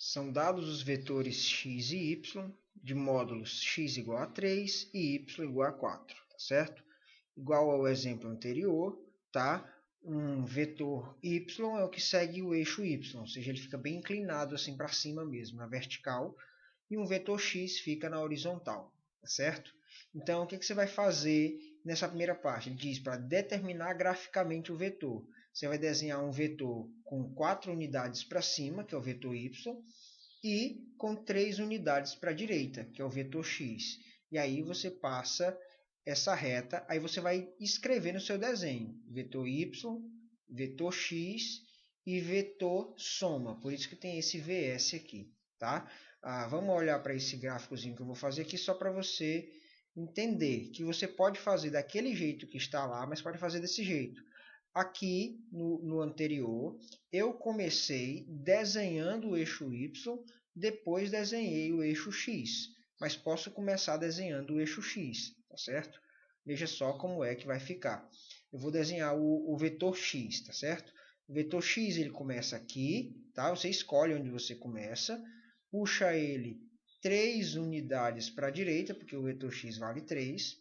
São dados os vetores x e y de módulos x igual a 3 e y igual a 4, tá certo? Igual ao exemplo anterior, tá? Um vetor y é o que segue o eixo y, ou seja, ele fica bem inclinado assim para cima mesmo, na vertical, e um vetor x fica na horizontal, tá certo? Então, o que você vai fazer nessa primeira parte? Ele diz para determinar graficamente o vetor. Você vai desenhar um vetor com 4 unidades para cima, que é o vetor y, e com 3 unidades para a direita, que é o vetor x. E aí você passa essa reta, aí você vai escrever no seu desenho vetor y, vetor x e vetor soma. Por isso que tem esse VS aqui, tá? Vamos olhar para esse gráficozinho que eu vou fazer aqui só para você entender que você pode fazer daquele jeito que está lá, mas pode fazer desse jeito. Aqui no anterior, eu comecei desenhando o eixo y, depois desenhei o eixo x, mas posso começar desenhando o eixo x, tá certo? Veja só como é que vai ficar. Eu vou desenhar o vetor x, tá certo? O vetor x ele começa aqui, tá? Você escolhe onde você começa, puxa ele 3 unidades para a direita, porque o vetor x vale 3.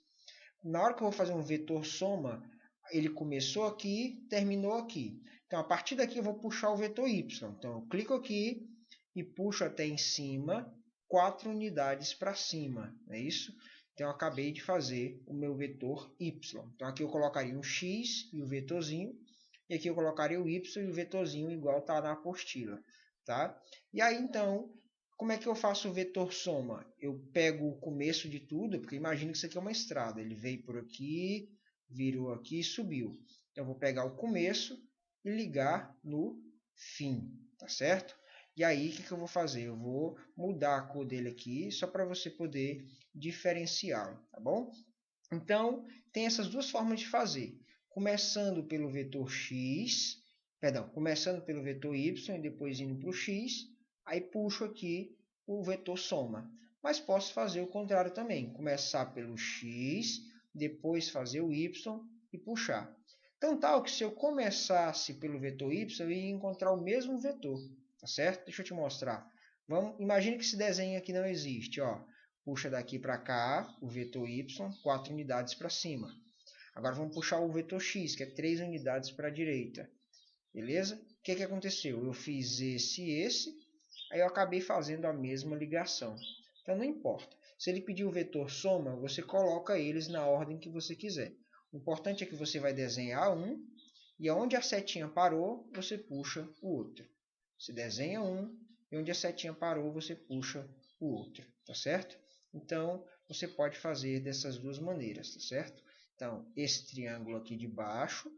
Na hora que eu vou fazer um vetor soma, ele começou aqui, terminou aqui. Então, a partir daqui eu vou puxar o vetor y. Então, eu clico aqui e puxo até em cima 4 unidades para cima. É isso? Então, eu acabei de fazer o meu vetor y. Então, aqui eu colocaria um x e o vetorzinho. E aqui eu colocaria o y e o vetorzinho igual está na apostila. Tá? E aí, então, como é que eu faço o vetor soma? Eu pego o começo de tudo, porque imagina que isso aqui é uma estrada. Ele veio por aqui, virou aqui e subiu. Então, eu vou pegar o começo e ligar no fim, tá certo? E aí, o que eu vou fazer? Eu vou mudar a cor dele aqui, só para você poder diferenciá-lo, tá bom? Então, tem essas duas formas de fazer. Começando pelo vetor x, começando pelo vetor y e depois indo para o x, aí puxo aqui o vetor soma. Mas posso fazer o contrário também, começar pelo x, depois fazer o y e puxar. Então, tal que se eu começasse pelo vetor y, eu ia encontrar o mesmo vetor, tá certo? Deixa eu te mostrar. Imagine que esse desenho aqui não existe, ó. Puxa daqui para cá o vetor y, 4 unidades para cima. Agora vamos puxar o vetor x, que é 3 unidades para a direita. Beleza? O que aconteceu? Eu fiz esse, aí eu acabei fazendo a mesma ligação. Então não importa. Se ele pedir o vetor soma, você coloca eles na ordem que você quiser. O importante é que você vai desenhar um, e onde a setinha parou, você puxa o outro. Você desenha um, e onde a setinha parou, você puxa o outro. Tá certo? Então, você pode fazer dessas duas maneiras, tá certo? Então, esse triângulo aqui de baixo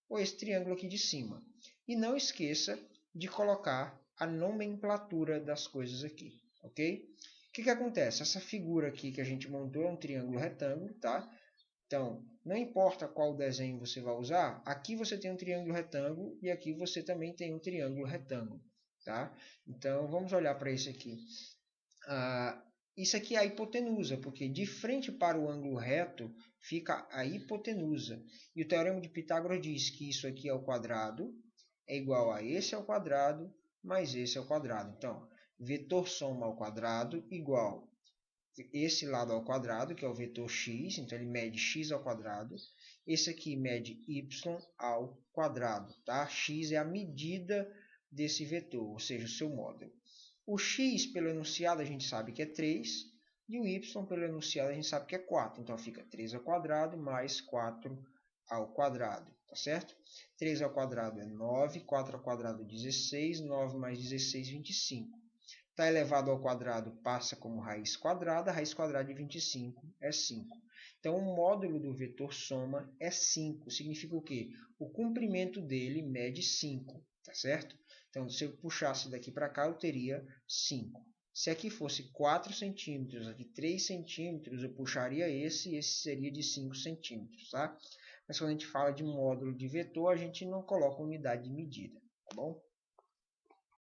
ou esse triângulo aqui de cima. E não esqueça de colocar a nomenclatura das coisas aqui, ok? O que acontece? Essa figura aqui que a gente montou é um triângulo retângulo, tá? Então, não importa qual desenho você vai usar, aqui você tem um triângulo retângulo e aqui você também tem um triângulo retângulo, tá? Então, vamos olhar para esse aqui. Isso aqui é a hipotenusa, porque de frente para o ângulo reto fica a hipotenusa. E o teorema de Pitágoras diz que isso aqui ao quadrado é igual a esse ao quadrado mais esse ao quadrado. Então, vetor soma ao quadrado igual esse lado ao quadrado, que é o vetor x, então ele mede x ao quadrado. Esse aqui mede y ao quadrado, tá? X é a medida desse vetor, ou seja, o seu módulo. O x pelo enunciado a gente sabe que é 3, e o y pelo enunciado a gente sabe que é 4. Então fica 3 ao quadrado mais 4 ao quadrado, tá certo? 3 ao quadrado é 9, 4 ao quadrado é 16, 9 mais 16, 25. Está elevado ao quadrado passa como raiz quadrada de 25 é 5. Então, o módulo do vetor soma é 5. Significa o quê? O comprimento dele mede 5, tá certo? Então, se eu puxasse daqui para cá, eu teria 5. Se aqui fosse 4 centímetros, aqui 3 centímetros, eu puxaria esse, e esse seria de 5 centímetros, tá? Mas quando a gente fala de módulo de vetor, a gente não coloca unidade de medida, tá bom?